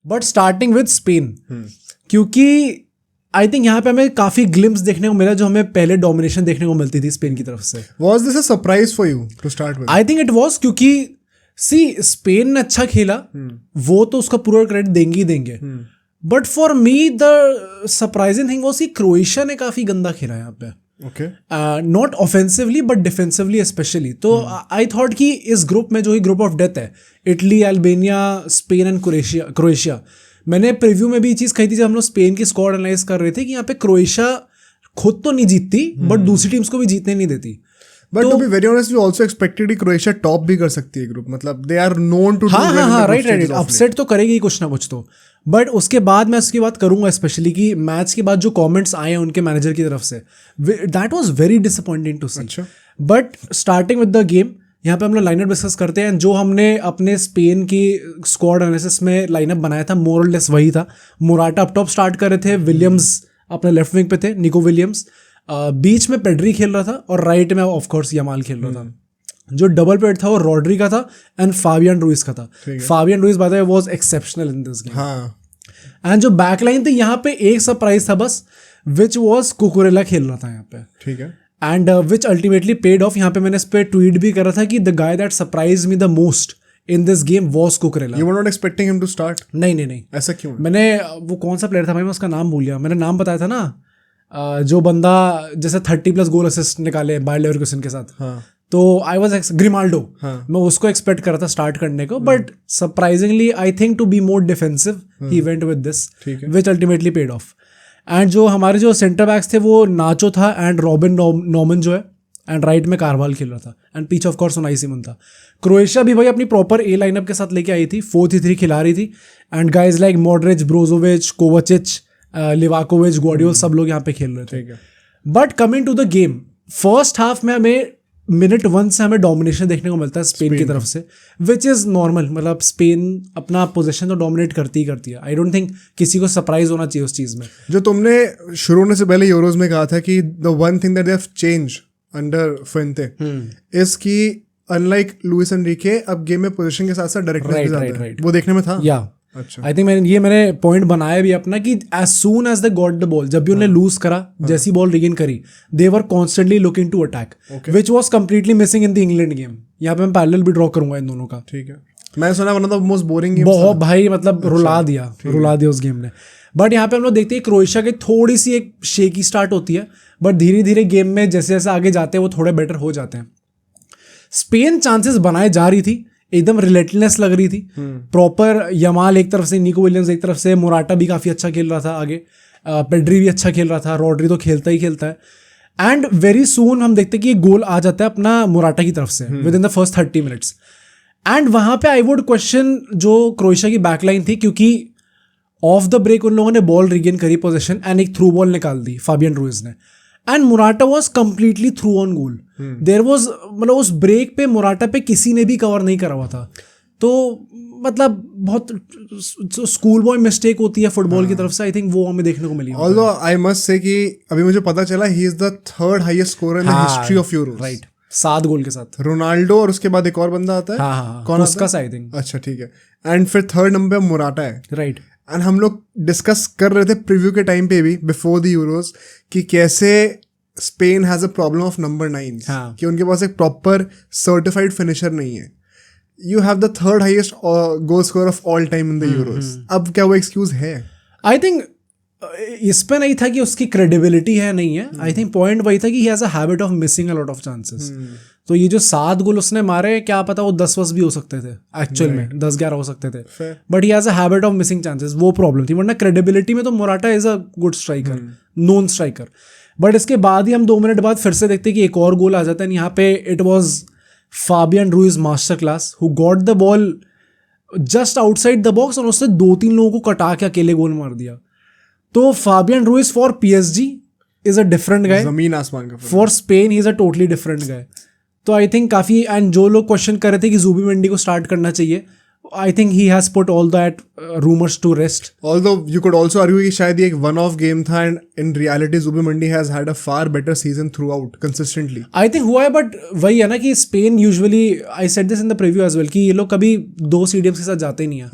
But starting with Spain, क्योंकि I think यहाँ पे हमें काफी ग्लिम्स देखने को मिला जो हमें पहले डोमिनेशन देखने को मिलती थी स्पेन की तरफ से. Was this a surprise for you to start with? I think it was, क्योंकि स्पेन ने अच्छा खेला, वो तो उसका पूरा क्रेडिट देंगे ही देंगे. But for me the surprising thing was कि क्रोएशिया ने काफी गंदा खेला यहाँ पे. Okay. Not offensively but defensively specially. तो आई थॉट कि इस ग्रुप में जो ही ग्रुप ऑफ डेथ है, Italy, Albania, Spain and Croatia. मैंने प्रीव्यू में भी ये चीज़ कही थी जब हम लोग स्पेन की स्क्वाड एनालाइज कर रहे थे कि यहाँ पे क्रोएशिया खुद तो नहीं जीतती बट दूसरी टीम्स को भी जीतने नहीं देती. But to be very honest, we also expected कि क्रोएशिया टॉप भी कर सकती है ग्रुप. मतलब they are known to do well in the group right stages of upset तो करेगी कुछ ना कुछ तो. बट उसके बाद मैं उसकी बात करूंगा स्पेशली कि मैच के बाद जो कमेंट्स आए हैं उनके मैनेजर की तरफ से, that was very disappointing to see. अच्छा. But starting with the game, यहाँ पे हम लोग लाइनअप डिस्कस करते हैं. जो हमने अपने स्पेन की स्क्वाड एनालिसिस में लाइनअप बनाया था मोर और लेस वही था. मोराटा अप टॉप स्टार्ट कर रहे थे, विलियम्स अपने लेफ्ट विंग पे थे, निको विलियम्स, बीच में पेड्री खेल रहा था और राइट में ऑफ कोर्स यमाल खेल रहा था. जो डबल पेड था वो रॉड्री का था एंड फाबियन रूइस का था. Fabian Ruiz by the way was exceptional in this game. And जो बैकलाइन थी यहाँ पे एक सरप्राइज था बस, विच वाज कुकुरेला खेल रहा था यहाँ पे. ठीक है. And which ultimately paid of. यहाँ पे मैंने इस पे ट्वीट भी करा था कि the guy that surprise me the most in this game was Cucurella. You were not expecting him to start? नहीं. ऐसा क्यों? मैंने वो कौन सा प्लेयर था भाई, मैं उसका नाम भूल गया. मैंने नाम बताया था ना, जो बंदा जैसे 30+ गोल असिस्ट निकाले बायर लेवरकुसेन के साथ. हाँ. तो आई वाज ग्रिमाल्डो. हाँ. मैं उसको एक्सपेक्ट कर रहा था स्टार्ट करने को, but surprisingly I think to be more defensive he went with this, which ultimately paid off. And जो हमारे जो सेंटर बैक्स थे वो नाचो था एंड रॉबिन नॉर्मन जो है, एंड राइट में कारवाल खेल रहा था, एंड पीछे ऑफ कोर्स उनाई सिमन था. क्रोएशिया भी भाई अपनी प्रॉपर ए लाइनअप के साथ लेके आई थी, 4-3-3 खिला रही थी. And guys like Modric, Brozovic, Kovacic, Livakovic, Gvardiol सब लोग यहाँ पे खेल रहे थे. But coming to the game, first half में हमें मिनट 1 से हमें डोमिनेशन देखने को मिलता है स्पेन की तरफ से, विच इज़ नॉर्मल. मतलब स्पेन अपना पोजीशन तो डोमिनेट करती ही करती है. आई डोंट थिंक किसी को सरप्राइज होना चाहिए उस चीज़ में. जो तुमने शुरू होने से पहले यूरोज में कहा था कि the one thing that they have change under Fuente is कि अनलाइक लुइस एनरिके अब गेम में पोजीशन के साथ साथ डायरेक्टनेस भी ज्यादा है. वो देखने में था. या आई थिंक मैंने पॉइंट बनाया भी अपना कि as soon as they got the ball, जब भी उन्हें लूज करा, जैसी बॉल रिगेन करी, they were constantly looking to attack, which was completely missing in the England game. यहाँ पे मैं पैरेलल भी ड्रॉ करूंगा इन दोनों का. ठीक है. मैं सुना one of the most boring game. बहुत भाई, मतलब रुला दिया उस गेम ने. बट यहाँ पे हम लोग देखते हैं क्रोएशिया की थोड़ी सी एक शेकी स्टार्ट होती है, बट धीरे धीरे गेम में जैसे जैसे आगे जाते हैं वो थोड़े बेटर हो जाते हैं. स्पेन चांसेस बनाए जा रही थी, एकदम रिलेटलेस लग रही थी. प्रॉपर यमाल एक तरफ से, निको विलियम्स एक तरफ से, मोराटा भी काफ़ी अच्छा खेल रहा था आगे, पेड्री भी अच्छा खेल रहा था, रॉड्री तो खेलता ही खेलता है. एंड वेरी सून हम देखते हैं कि एक गोल आ जाता है अपना मोराटा की तरफ से within the first 30 minutes. And वहाँ पे आई वुड क्वेश्चन जो क्रोएशिया की बैकलाइन थी, क्योंकि ऑफ द ब्रेक उन लोगों ने बॉल रिगेन करी पोजीशन एंड एक थ्रू बॉल निकाल दी फाबियन रूइज ने, and Morata was completely through on goal. There was, मतलब उस ब्रेक पे मोराटा पे किसी ने भी कवर नहीं करा हुआ था. तो मतलब बहुत स्कूल बॉय मिस्टेक होती है फुटबॉल की तरफ से, आई थिंक वो हमें देखने को मिली. ऑल्दो आई मस्ट से कि अभी मुझे पता चला he is the third highest scorer in the history of Euros. Right, 7 गोल के साथ. रोनाल्डो और उसके बाद एक और बंदा आता है. हाँ, कौन उसका आई थिंक. अच्छा ठीक है. एंड फिर थर्ड नंबर पे मोराटा है. राइट. एंड हम लोग डिस्कस कर रहे थे प्रीव्यू के टाइम पे भी बिफोर द यूरोस कि कैसे Spain has a problem of number 9 कि उनके पास एक प्रॉपर सर्टिफाइड फिनिशर नहीं है. You have the third highest goal score of all time in the Euros. अब क्या वो एक्सक्यूज है? आई थिंक इस पे नहीं था कि उसकी क्रेडिबिलिटी है नहीं है. आई थिंक पॉइंट वही था कि he has a habit of missing a lot of chances. तो ये जो 7 गोल उसने मारे, क्या पता वो 10 भी हो सकते थे एक्चुअल में, 10-11 हो सकते थे, but he has a habit of missing chances. वो प्रॉब्लम थी. वरना क्रेडिबिलिटी में तो Morata is a good striker, known striker. But इसके बाद ही हम 2 मिनट बाद फिर से देखते हैं कि एक और गोल आ जाता है. यहाँ पे it was Fabian Ruiz master class who got the ball just outside the box और उससे 2-3 लोगों को कटा के अकेले गोल मार दिया. तो Fabian Ruiz for PSG is a different गाय. जमीन आसमान का. For Spain he is a totally different गाय. तो आई थिंक काफ़ी, एंड जो लोग क्वेश्चन कर रहे थे कि जुबिमेंडी को स्टार्ट करना चाहिए, I think he has put all that rumors to rest. Although you could also argue कि शायद ये एक one-off game था and in reality Zubimendi has had a far better season throughout consistently. I think हुआ है, but वही है ना कि Spain usually, I said this in the preview as well, कि ये लोग कभी 2 CDMs के साथ जाते ही नहीं है.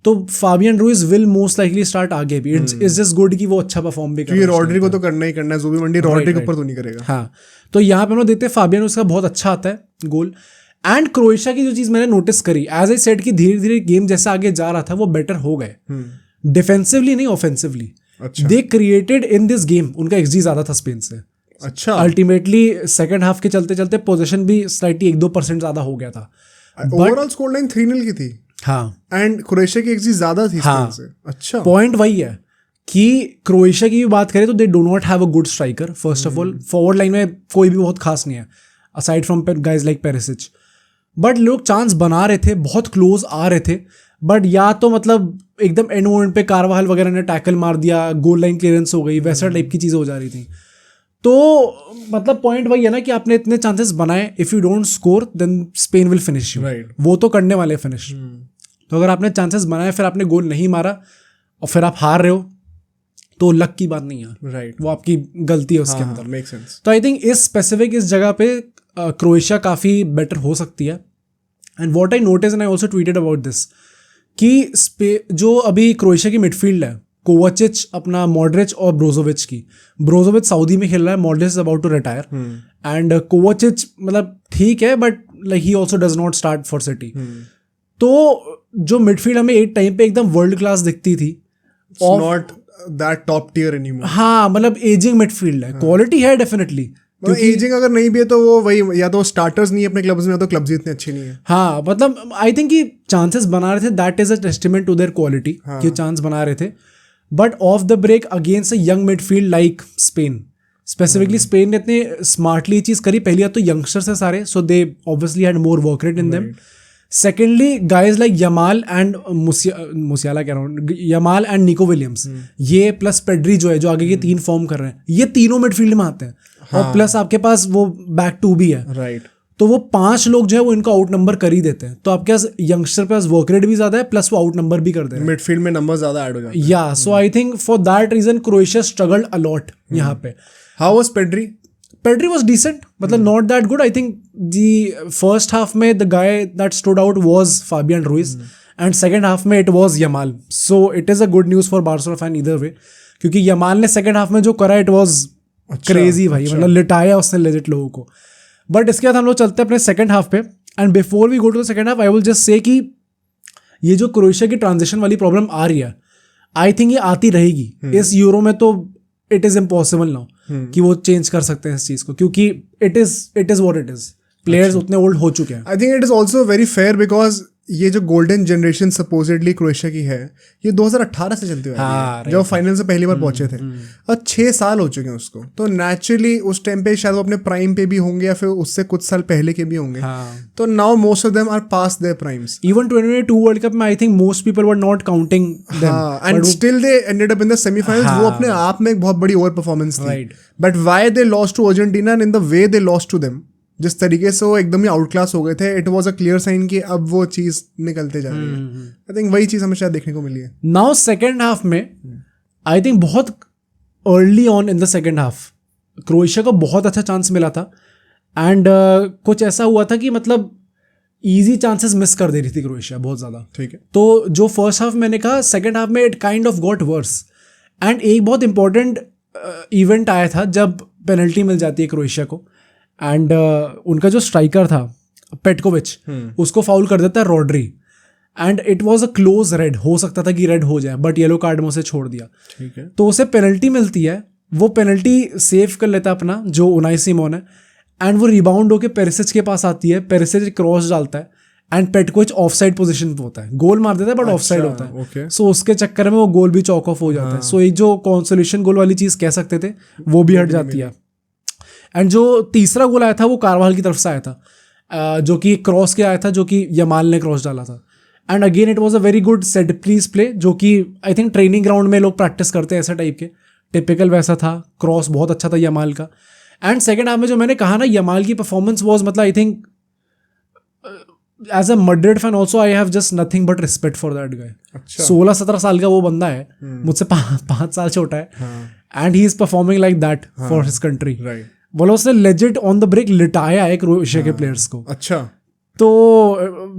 तो Fabian Ruiz will most likely start आगे भी. इट्स जस्ट गुड कि वो अच्छा परफॉर्म भी करे. रॉड्री को तो करना ही करना है, ज़ुबिमेंडी रॉड्री के ऊपर तो नहीं करेगा. हाँ, तो यहाँ पे हम लोग देखते हैं फाबियन उसका बहुत अच्छा आता है गोल. एंड क्रोएशिया की जो चीज़ मैंने नोटिस करी, एज आई सेड कि धीरे धीरे गेम जैसे आगे जा रहा था वो बेटर हो गए, डिफेंसिवली नहीं offensively. They created in this game, उनका एक्सजी ज़्यादा था स्पेन से. अच्छा. अल्टीमेटली सेकंड हाफ के चलते चलते पोजीशन भी स्लाइटली 1-2% ज़्यादा हो गया था. ओवरऑल स्कोर लाइन 3-0 की थी. हाँ, एंड क्रोएशिया की एक्सजी ज़्यादा थी स्पेन से. अच्छा. पॉइंट वही है कि क्रोएशिया की भी बात करें तो they do not have a good striker. First of all forward line में कोई भी बहुत खास नहीं है aside from guys like Perisic. But लोग चांस बना रहे थे, बहुत क्लोज आ रहे थे, बट या तो मतलब एकदम एंड मोमेंट पे कारवाहल वगैरह ने टैकल मार दिया, गोल लाइन क्लियरेंस हो गई, वैसा टाइप की चीज़ें हो जा रही थी. तो मतलब पॉइंट वही है ना कि आपने इतने चांसेस बनाए, if you don't score then Spain will finish you. वो तो करने वाले फिनिश. तो अगर आपने चांसेस बनाए फिर आपने गोल नहीं मारा और फिर आप हार रहे हो तो लक की बात नहीं है. राइट. वो आपकी गलती है उसके अंदर. Make sense. तो आई थिंक इस स्पेसिफिक इस जगह पे क्रोएशिया काफ़ी बेटर हो सकती है. And what I notice and I also tweeted about this कि जो अभी क्रोएशिया की मिडफील्ड है, कोवाचिच, अपना मॉड्रिच और ब्रोजोविच की. ब्रोजोविच सऊदी में खेल रहा है, Modric is about to retire, and Kovacic मतलब ठीक है but like he also does not start for City. तो जो मिडफील्ड हमें एक टाइम पे एकदम वर्ल्ड क्लास दिखती थी, not that top tier anymore. हाँ, मतलब एजिंग मिडफील्ड है. क्वालिटी है डेफिनेटली, क्योंकि एजिंग अगर नहीं भी है तो वो वही, या तो स्टार्टर्स नहीं है अपने क्लब्स में, या तो क्लब्स इतने अच्छे नहीं है. हाँ, मतलब आई थिंक कि चांसेस बना रहे थे, that is a testament to their quality कि चांस बना रहे थे. But off the break against a young midfield like Spain, specifically Spain ने इतने स्मार्टली ये चीज़ करी. पहली बात तो यंगस्टर्स है सारे, so they obviously had more work rate in them. Secondly guys like Yamal and Musiala कह रहा हूँ, यमाल एंड निको विलियम्स, ये प्लस पेड्री जो है जो आगे के 3 फॉर्म कर रहे हैं, ये तीनों मिडफील्ड में आते हैं. और प्लस आपके पास वो बैक 2 भी है. राइट. तो वो 5 लोग जो है वो इनको आउट नंबर कर ही देते हैं. तो आपके पास यंगस्टर के पास वर्क रेट भी ज्यादा है, प्लस वो आउट नंबर भी करते हैं. मिडफील्ड में नंबर ज्यादा ऐड हो जाते हैं. या so I think for that reason Croatia struggled a lot यहाँ पे. How was Pedri? Pedri was decent, मतलब not that good. I think the first half में the guy that stood out was Fabian Ruiz, and second half में it was Yamal. So it is a good news for Barcelona fan either way, क्योंकि Yamal ने second half में जो करा it was crazy भाई, मतलब लिटाया उसने legit लोगों को. But इसके बाद हम लोग चलते हैं अपने second half पे, and before we go to the second half, I will just say कि ये जो क्रोएशिया की ट्रांजिशन वाली प्रॉब्लम आ रही है, आई थिंक ये आती रहेगी. इस यूरो में तो इट इज इम्पॉसिबल नाउ कि वो चेंज कर सकते हैं इस चीज को, क्योंकि it is what it is. Players उतने ओल्ड हो चुके हैं. I think it is also very fair because ये जो गोल्डन जनरेशन सपोजिटली क्रोएशिया की है, ये 2018 से चलती हुई है, जब फाइनल से पहली बार पहुंचे थे, और 6 साल हो चुके हैं उसको. तो नेचुरली उस टाइम पे शायद वो अपने प्राइम पे भी होंगे, या फिर उससे कुछ साल पहले के भी होंगे. तो now most of them are past their primes. Even 2022 World Cup में I think most people were not counting them, and still they ended up in the semifinals. वो अपने आप में एक बहुत बड़ी ओवर परफॉर्मेंस थी. But why they lost to Argentina, and in the way they lost to them, जिस तरीके से वो एकदम ही आउट क्लास हो गए थे, it was a clear sign कि अब वो चीज निकलते जा रही है. आई थिंक वही चीज हमें शायद देखने को मिली है. नाउ सेकेंड हाफ में आई थिंक बहुत early on in the second half Croatia को बहुत अच्छा चांस मिला था, एंड कुछ ऐसा हुआ था कि मतलब ईजी चांसेस मिस कर दे रही थी क्रोएशिया बहुत ज़्यादा. ठीक है. तो जो फर्स्ट हाफ मैंने कहा, सेकेंड हाफ में it kind of got verse. And एक बहुत इंपॉर्टेंट इवेंट आया था जब पेनल्टी मिल जाती है क्रोएशिया को, एंड उनका जो स्ट्राइकर था पेटकोविच, उसको फाउल कर देता है Rodri, and it was a close red. हो सकता था कि रेड हो जाए, बट येलो कार्ड में उसे छोड़ दिया. ठीक है. तो उसे पेनल्टी मिलती है, वो पेनल्टी सेव कर लेता है अपना जो उनाई सिमोन है, एंड वो रिबाउंड होकर पेरिसिच के पास आती है. पेरिसिच क्रॉस डालता है and Petkovic of side position पे होता है. गोल मार देता है बट ऑफ साइड होता है. सो उसके चक्कर में वो गोल भी चौक ऑफ हो जाता है. सो एक जो कॉन्सोलेशन गोल वाली चीज़ कह सकते थे वो भी हट जाती है. एंड जो तीसरा गोल आया था वो कारवाल की तरफ से आया था, जो कि क्रॉस के आया था, जो कि यमाल ने क्रॉस डाला था. And again it was a very good set please play, जो कि आई थिंक ट्रेनिंग ग्राउंड में लोग प्रैक्टिस करते हैं ऐसा टाइप के. टिपिकल वैसा था. क्रॉस बहुत अच्छा था यमाल का. एंड सेकेंड हाफ में जो मैंने कहा ना, यमाल की परफॉर्मेंस वॉज मतलब I think as a Madrid fan also I have just nothing but respect for that guy. 16-17 साल का वो बंदा है, मुझसे 5 साल छोटा है, and he is performing like that for his country. बोलो उसने लेजिट ऑन द ब्रेक लिटाया है क्रोएशिया के प्लेयर्स को. अच्छा. तो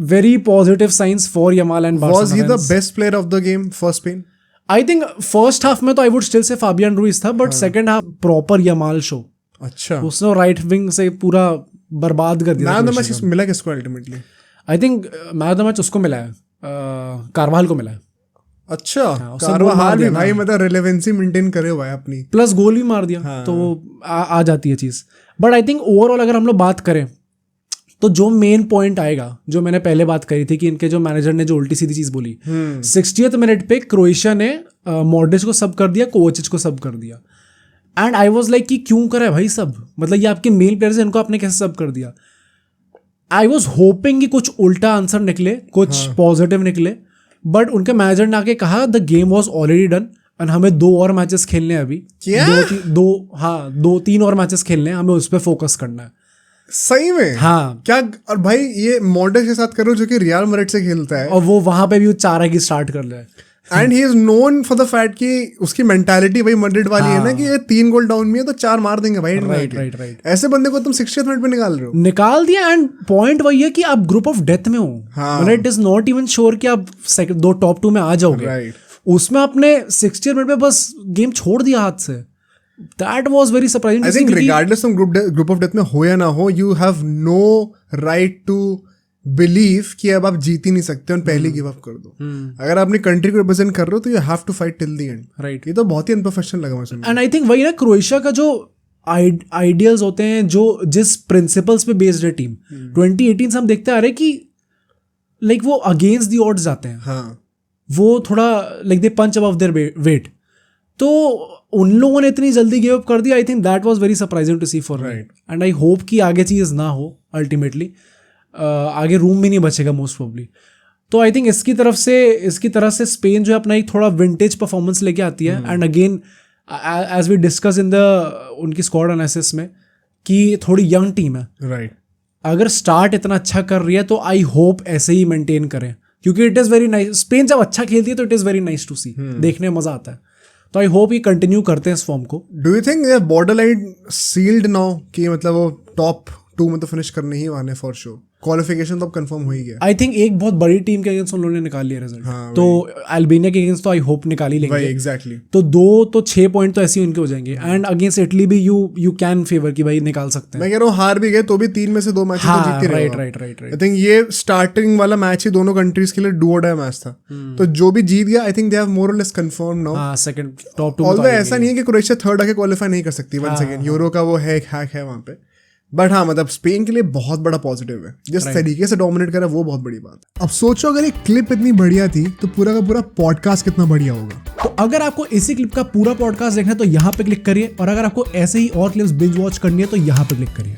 very positive signs for Yamal and was he the best player of the game for Spain? I think first half में तो I would still say Fabian Ruiz था, but second half proper Yamal show. अच्छा, उसने right wing से पूरा बर्बाद कर दिया. मैन ऑफ द मैच मिला किसको ultimately? I think man of the match उसको मिला है, कारवाल को मिला है. अच्छा, कारवाल भी भाई मतलब रिलेवेंसी मेंटेन करे हुआ है अपनी, प्लस गोल भी मार दिया. तो आ जाती है चीज. बट आई थिंक ओवरऑल अगर हम लोग बात करें तो जो मेन पॉइंट आएगा, जो मैंने पहले बात करी थी कि इनके जो मैनेजर ने जो उल्टी सीधी चीज बोली, 60th मिनट पे क्रोएशिया ने मॉड्रिच को सब कर दिया, कोवाचिच को सब कर दिया. एंड आई वाज लाइक कि क्यों करा है भाई सब, मतलब ये आपके मेल प्लेयर्स हैं, इनको आपने कैसे सब कर दिया. आई वॉज होपिंग कि कुछ उल्टा आंसर निकले, कुछ पॉजिटिव निकले, बट उनके मैनेजर ने आके कहा the game was already done and हमें 2 और मैचेस खेलने हैं अभी. 2-3 और मैचेस खेलने हैं, हमें उस पर फोकस करना है. सही में? हाँ. क्या? और भाई ये मॉड्रिच के साथ करो जो कि रियल मैड्रिड से खेलता है, और वो वहां पे भी वो चारा की स्टार्ट कर रहा है. And he is known for the fact कि उसकी मेंटालिटी वही मैड्रिड वाली है ना कि ये 3 गोल डाउन में है तो 4 मार देंगे भाई. राइट. ऐसे बंदे को तुम 60th मिनट पे निकाल रहे हो. निकाल दिया. एंड पॉइंट वही है कि आप ग्रुप ऑफ डेथ में हो. मतलब it is not even sure कि आप 2 टॉप 2 में आ जाओगे. राइट. उसमें आपने 60th मिनट पे बस गेम छोड़ दिया हाथ से. That was very surprising. I think regardless of group of death में हो या ना हो, you have no right to believe कि अब आप जीत ही नहीं सकते और पहले गिव अप कर दो. अगर आप अपनी कंट्री को रिप्रेजेंट कर रहे हो तो you have to fight till the end. Right. ये तो बहुत ही अनप्रोफेशनल लगा मुझे. And I think वही ना क्रोएशिया का जो आइडियल्स होते हैं, जो जिस प्रिंसिपल्स पे बेस्ड है टीम, 2018 से हम देखते आ रहे कि लाइक वो अगेंस्ट दी ऑड्स जाते हैं. हाँ. वो थोड़ा like they punch above their weight. तो उन लोगों ने इतनी जल्दी गिव अप कर दिया. I think that was very surprising to see for me. And I hope कि आगे चीज़ ना हो अल्टीमेटली. आगे रूम भी नहीं बचेगा मोस्ट प्रोबब्ली. तो आई थिंक इसकी तरह से स्पेन जो है अपना एक थोड़ा विंटेज परफॉर्मेंस लेके आती है. And again as we discuss in the उनकी स्क्वाड एनालिसिस में कि थोड़ी यंग टीम है. राइट. अगर स्टार्ट इतना अच्छा कर रही है तो आई होप ऐसे ही मेंटेन करें, क्योंकि it is very nice. Spain जब अच्छा खेलती है तो it is very nice to see, देखने में मजा आता है. तो आई होप ये कंटिन्यू करते हैं इस फॉर्म को. Do you think border line sealed now कि मतलब वो टॉप 2 में तो फिनिश करने ही वाले फॉर श्योर? क्वालिफिकेशन तो अब कंफर्म हो ही गया. आई थिंक एक बहुत बड़ी टीम के अगेंस्ट उन लोगों ने निकाल लिया रिजल्ट. तो अल्बानिया के अगेंस्ट तो आई होप निकाल ही लेंगे. एग्जैक्टली. तो 2 तो 6 पॉइंट तो ऐसे ही उनके हो जाएंगे. एंड अगेंस्ट इटली भी यू कैन फेवर कि भाई निकाल सकते हैं. मैं कह रहा हूँ हार भी गए तो भी 3 में से 2 मैच तो जीतते रहे. राइट. आई थिंक ये स्टार्टिंग वाला मैच ही दोनों कंट्रीज के लिए डू और डाई मैच था. तो जो भी जीत गया I think they have more और लेस कंफर्म नाउ. हां, सेकंड टॉप 2. ऑल्दो ऐसा नहीं है कि क्रोएशिया थर्ड आके क्वालीफाई नहीं कर सकती. वन सेकंड यूरो का वो हैक है वहां पे. बट हाँ, मतलब स्पेन के लिए बहुत बड़ा पॉजिटिव है. जिस तरीके से डोमिनेट करा वो बहुत बड़ी बात है. अब सोचो अगर ये क्लिप इतनी बढ़िया थी तो पूरा का पूरा पॉडकास्ट कितना बढ़िया होगा. तो अगर आपको इसी क्लिप का पूरा पॉडकास्ट देखना है तो यहाँ पे क्लिक करिए, और अगर आपको ऐसे ही और क्लिप्स बिंज वॉच करनी है तो यहाँ पे क्लिक करिए.